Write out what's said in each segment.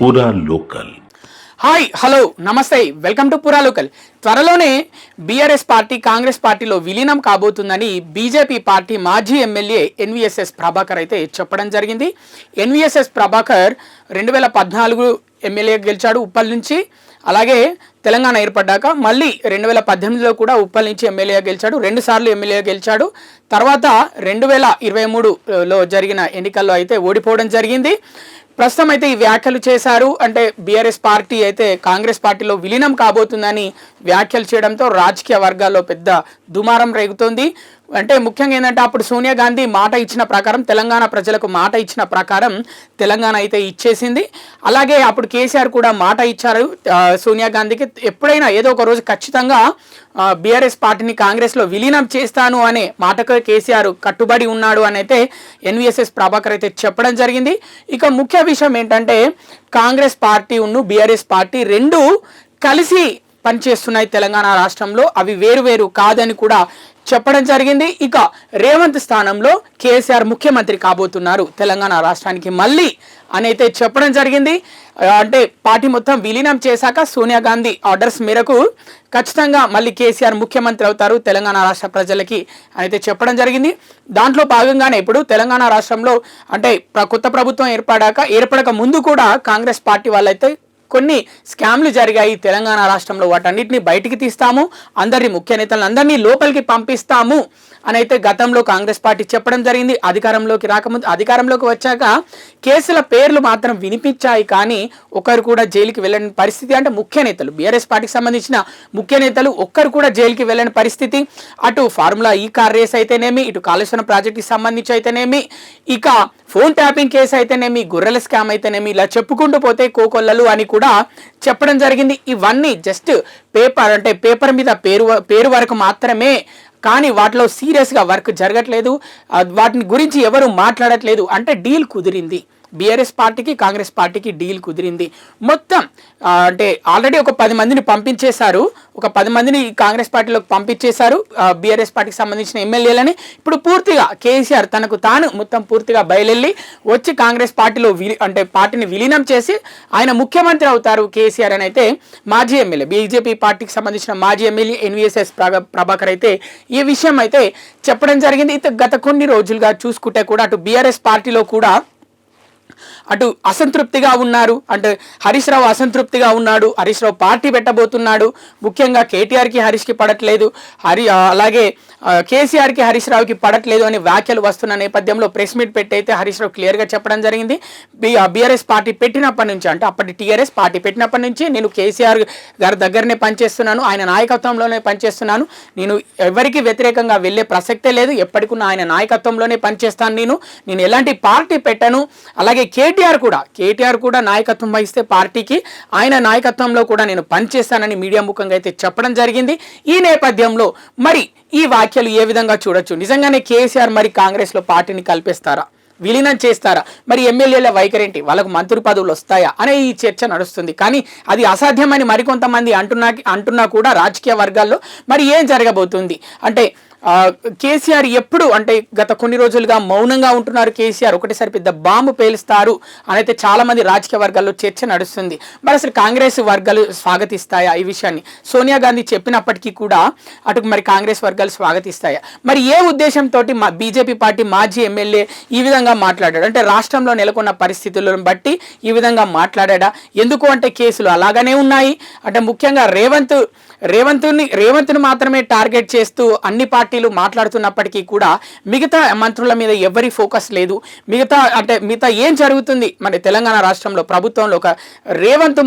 పూరా local. Hi hello నమస్తే, welcome to పూరా లోకల్. త్వరలోనే బీఆర్ఎస్ పార్టీ కాంగ్రెస్ పార్టీలో విలీనం కాబోతుందని బీజేపీ పార్టీ మాజీ ఎమ్మెల్యే ఎన్వీఎస్ఎస్ ప్రభాకర్ అయితే చెప్పడం జరిగింది. ఎన్వీఎస్ఎస్ ప్రభాకర్ 2014 ఎమ్మెల్యే గెలిచాడు ఉప్పల్ నుంచి. అలాగే తెలంగాణ ఏర్పడ్డాక మళ్ళీ 2018లో కూడా ఉప్పల్ నుంచి ఎమ్మెల్యేగా గెలిచాడు. 2 సార్లు ఎమ్మెల్యేగా గెలిచాడు. తర్వాత 2023లో జరిగిన ఎన్నికల్లో అయితే ఓడిపోవడం జరిగింది. ప్రస్తుతం అయితే ఈ వ్యాఖ్యలు చేశారు. అంటే బీఆర్ఎస్ పార్టీ అయితే కాంగ్రెస్ పార్టీలో విలీనం కాబోతుందని వ్యాఖ్యలు చేయడంతో రాజకీయ వర్గాల్లో పెద్ద దుమారం రేగుతోంది. అంటే ముఖ్యంగా ఏంటంటే అప్పుడు సోనియా గాంధీ మాట ఇచ్చిన ప్రకారం, తెలంగాణ ప్రజలకు మాట ఇచ్చిన ప్రకారం తెలంగాణ అయితే ఇచ్చేసింది. అలాగే అప్పుడు కేసీఆర్ కూడా మాట ఇచ్చారు సోనియా గాంధీకి, ఎప్పుడైనా ఏదో ఒక రోజు ఖచ్చితంగా బీఆర్ఎస్ పార్టీని కాంగ్రెస్లో విలీనం చేస్తాను అనే మాటకు కేసీఆర్ కట్టుబడి ఉన్నాడు అని అయితే ఎన్వీఎస్ఎస్ ప్రభాకర్ అయితే చెప్పడం జరిగింది. ఇక ముఖ్య విషయం ఏంటంటే కాంగ్రెస్ పార్టీ ఉన్ను బీఆర్ఎస్ పార్టీ రెండు కలిసి పనిచేస్తున్నాయి తెలంగాణ రాష్ట్రంలో, అవి వేరు కాదని కూడా చెప్పడం జరిగింది. ఇక రేవంత్ స్థానంలో కేసీఆర్ ముఖ్యమంత్రి కాబోతున్నారు తెలంగాణ రాష్ట్రానికి మళ్ళీ అని అయితే చెప్పడం జరిగింది. అంటే పార్టీ మొత్తం విలీనం చేశాక సోనియా గాంధీ ఆర్డర్స్ మేరకు ఖచ్చితంగా మళ్ళీ కేసీఆర్ ముఖ్యమంత్రి అవుతారు తెలంగాణ రాష్ట్ర ప్రజలకి అని అయితే చెప్పడం జరిగింది. దాంట్లో భాగంగానే ఇప్పుడు తెలంగాణ రాష్ట్రంలో అంటే కొత్త ప్రభుత్వం ఏర్పడక ముందు కూడా కాంగ్రెస్ పార్టీ వాళ్ళైతే కొన్ని స్కామ్లు జరిగాయి తెలంగాణ రాష్ట్రంలో, వాటన్నిటిని బయటికి తీస్తాము, అందరినీ ముఖ్య నేతలను అందరినీ లోపలికి పంపిస్తాము అని అయితే గతంలో కాంగ్రెస్ పార్టీ చెప్పడం జరిగింది. అధికారంలోకి రాకముందు, అధికారంలోకి వచ్చాక కేసుల పేర్లు మాత్రం వినిపించాయి కానీ ఒకరు కూడా జైలుకి వెళ్ళని పరిస్థితి. అంటే ముఖ్య నేతలు, బీఆర్ఎస్ పార్టీకి సంబంధించిన ముఖ్య నేతలు ఒక్కరు కూడా జైలుకి వెళ్ళని పరిస్థితి. అటు ఫార్ములా ఈ కార్ రేస్ అయితేనేమి, ఇటు కాళేశ్వరం ప్రాజెక్టుకి సంబంధించి అయితేనేమి, ఇక ఫోన్ ట్యాపింగ్ కేసు అయితేనేమి, గొర్రెల స్కామ్ అయితేనేమి, ఇలా చెప్పుకుంటూ పోతే కోకొల్లలు అని కూడా చెప్పడం జరిగింది. ఇవన్నీ జస్ట్ పేపర్ మీద పేరు వరకు మాత్రమే, కానీ వాటిలో సీరియస్గా వర్క్ జరగట్లేదు, వాటిని గురించి ఎవరు మాట్లాడట్లేదు. అంటే డీల్ కుదిరింది, బీఆర్ఎస్ పార్టీకి కాంగ్రెస్ పార్టీకి డీల్ కుదిరింది. మొత్తం అంటే ఆల్రెడీ ఒక 10 మందిని పంపించేశారు, ఒక 10 మందిని కాంగ్రెస్ పార్టీలోకి పంపించేశారు బీఆర్ఎస్ పార్టీకి సంబంధించిన ఎమ్మెల్యేలని. ఇప్పుడు పూర్తిగా కేసీఆర్ తనకు తాను మొత్తం పూర్తిగా బయలుదేరి వచ్చి కాంగ్రెస్ పార్టీలో అంటే పార్టీని విలీనం చేసి ఆయన ముఖ్యమంత్రి అవుతారు కేసీఆర్ అని అయితే మాజీ ఎమ్మెల్యే, బీజేపీ పార్టీకి సంబంధించిన మాజీ ఎమ్మెల్యే ఎన్వీఎస్ఎస్ ప్రభాకర్ అయితే ఈ విషయం అయితే చెప్పడం జరిగింది. గత కొన్ని రోజులుగా చూసుకుంటే కూడా అటు బీఆర్ఎస్ పార్టీలో కూడా అటు అసంతృప్తిగా ఉన్నారు. అంటే హరీష్ రావు అసంతృప్తిగా ఉన్నాడు, హరీష్ రావు పార్టీ పెట్టబోతున్నాడు. ముఖ్యంగా కేటీఆర్కి హరీష్కి పడట్లేదు, అలాగే కేసీఆర్కి హరీష్ రావుకి పడట్లేదు అని వ్యాఖ్యలు వస్తున్న నేపథ్యంలో ప్రెస్ మీట్ పెట్టి అయితే హరీష్ రావు క్లియర్గా చెప్పడం జరిగింది. బీఆర్ఎస్ పార్టీ పెట్టినప్పటి నుంచి, అంటే అప్పటి టీఆర్ఎస్ పార్టీ పెట్టినప్పటి నుంచి నేను కేసీఆర్ గారి దగ్గరనే పనిచేస్తున్నాను, ఆయన నాయకత్వంలోనే పనిచేస్తున్నాను, నేను ఎవరికి వ్యతిరేకంగా వెళ్ళే ప్రసక్తే లేదు, ఎప్పటికున్నా ఆయన నాయకత్వంలోనే పనిచేస్తాను, నేను ఎలాంటి పార్టీ పెట్టను. అలాగే కేటీఆర్ కూడా నాయకత్వం వహిస్తే పార్టీకి ఆయన నాయకత్వంలో కూడా నేను పనిచేస్తానని మీడియా ముఖంగా అయితే చెప్పడం జరిగింది. ఈ నేపథ్యంలో మరి ఈ వ్యాఖ్యలు ఏ విధంగా చూడొచ్చు? నిజంగానే కేసీఆర్ మరి కాంగ్రెస్లో పార్టీని కల్పిస్తారా, విలీనం చేస్తారా? మరి ఎమ్మెల్యేల వైఖరేంటి, వాళ్ళకు మంత్రి పదవులు వస్తాయా అనే ఈ చర్చ నడుస్తుంది. కానీ అది అసాధ్యమని మరికొంతమంది అంటున్నా కూడా రాజకీయ వర్గాల్లో మరి ఏం జరగబోతుంది అంటే కేసీఆర్ ఎప్పుడు అంటే గత కొన్ని రోజులుగా మౌనంగా ఉంటున్నారు కేసీఆర్, ఒకటేసారి పెద్ద బాంబు పేలుస్తారు అని అయితే చాలామంది రాజకీయ వర్గాల్లో చర్చ నడుస్తుంది. మరి అసలు కాంగ్రెస్ వర్గాలు స్వాగతిస్తాయా ఈ విషయాన్ని? సోనియా గాంధీ చెప్పినప్పటికీ కూడా అటు మరి కాంగ్రెస్ వర్గాలు స్వాగతిస్తాయా? మరి ఏ ఉద్దేశంతో బీజేపీ పార్టీ మాజీ ఎమ్మెల్యే ఈ విధంగా మాట్లాడాడు? అంటే రాష్ట్రంలో నెలకొన్న పరిస్థితులను బట్టి ఈ విధంగా మాట్లాడా? ఎందుకు అంటే కేసులు అలాగనే ఉన్నాయి. అంటే ముఖ్యంగా రేవంత్ని మాత్రమే టార్గెట్ చేస్తూ అన్ని పార్టీలు మాట్లాడుతున్నప్పటికీ కూడా మిగతా మంత్రుల మీద ఎవరి ఫోకస్ లేదు. మిగతా ఏం జరుగుతుంది మరి తెలంగాణ రాష్ట్రంలో ప్రభుత్వంలో? ఒక రేవంత్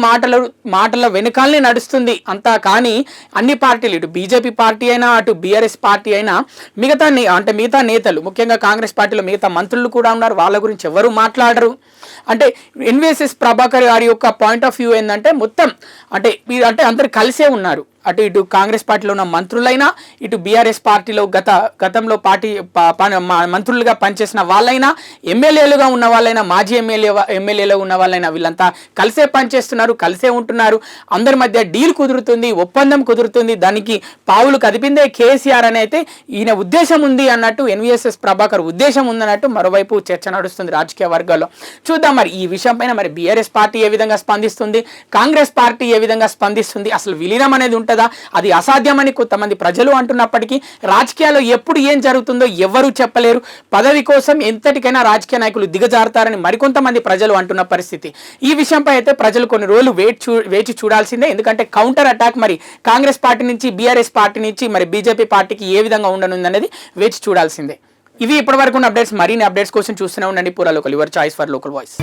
మాటల వెనుకాలనే నడుస్తుంది అంతా. కానీ అన్ని పార్టీలు, ఇటు బీజేపీ పార్టీ అయినా అటు బీఆర్ఎస్ పార్టీ అయినా మిగతా నేతలు, ముఖ్యంగా కాంగ్రెస్ పార్టీలో మిగతా మంత్రులు కూడా ఉన్నారు, వాళ్ళ గురించి ఎవరు మాట్లాడరు. అంటే ఎన్వీఎస్ఎస్ ప్రభాకర్ గారి యొక్క పాయింట్ ఆఫ్ వ్యూ ఏంటంటే మొత్తం అంటే అందరు కలిసే ఉన్నారు, అటు ఇటు కాంగ్రెస్ పార్టీలో ఉన్న మంత్రులైనా, ఇటు బీఆర్ఎస్ పార్టీలో గతంలో మంత్రులుగా పనిచేసిన వాళ్ళైనా, ఎమ్మెల్యేలుగా ఉన్న వాళ్ళైనా, మాజీ ఎమ్మెల్యేలుగా ఉన్న వాళ్ళైనా వీళ్ళంతా కలిసే పనిచేస్తున్నారు, కలిసే ఉంటున్నారు. అందరి మధ్య డీల్ కుదురుతుంది, ఒప్పందం కుదురుతుంది. దానికి పావులు కదిపిందే కేసీఆర్ అని అయితే ఈయన ఉద్దేశం ఉంది అన్నట్టు, ఎన్వీఎస్ఎస్ ప్రభాకర్ ఉద్దేశం ఉందన్నట్టు మరోవైపు చర్చ నడుస్తుంది రాజకీయ వర్గాల్లో. చూద్దాం మరి ఈ విషయం పైన మరి బీఆర్ఎస్ పార్టీ ఏ విధంగా స్పందిస్తుంది, కాంగ్రెస్ పార్టీ ఏ విధంగా స్పందిస్తుంది, అసలు విలీనం అనేది ఉంటుందా, అది అసాధ్యమని కొంతమంది ప్రజలు అంటున్నప్పటికీ రాజకీయాల్లో ఎప్పుడు ఏం జరుగుతుందో ఎవరు చెప్పలేరు. పదవి కోసం ఎంతటికైనా రాజకీయ నాయకులు దిగజారుతారని మరికొంతమంది ప్రజలు అంటున్న పరిస్థితి. ఈ విషయంపై అయితే ప్రజలు కొన్ని రోజులు వేచి చూడాల్సిందే. ఎందుకంటే కౌంటర్ అటాక్ మరి కాంగ్రెస్ పార్టీ నుంచి, బీఆర్ఎస్ పార్టీ నుంచి మరి బీజేపీ పార్టీకి ఏ విధంగా ఉండనుంది అనేది వేచి చూడాల్సిందే. ఇవి ఇప్పటివరకు ఉన్న అప్డేట్స్. మరిన్ని అప్డేట్స్ కోసం చూస్తూనే ఉండండి పూరా local, your choice for local voice.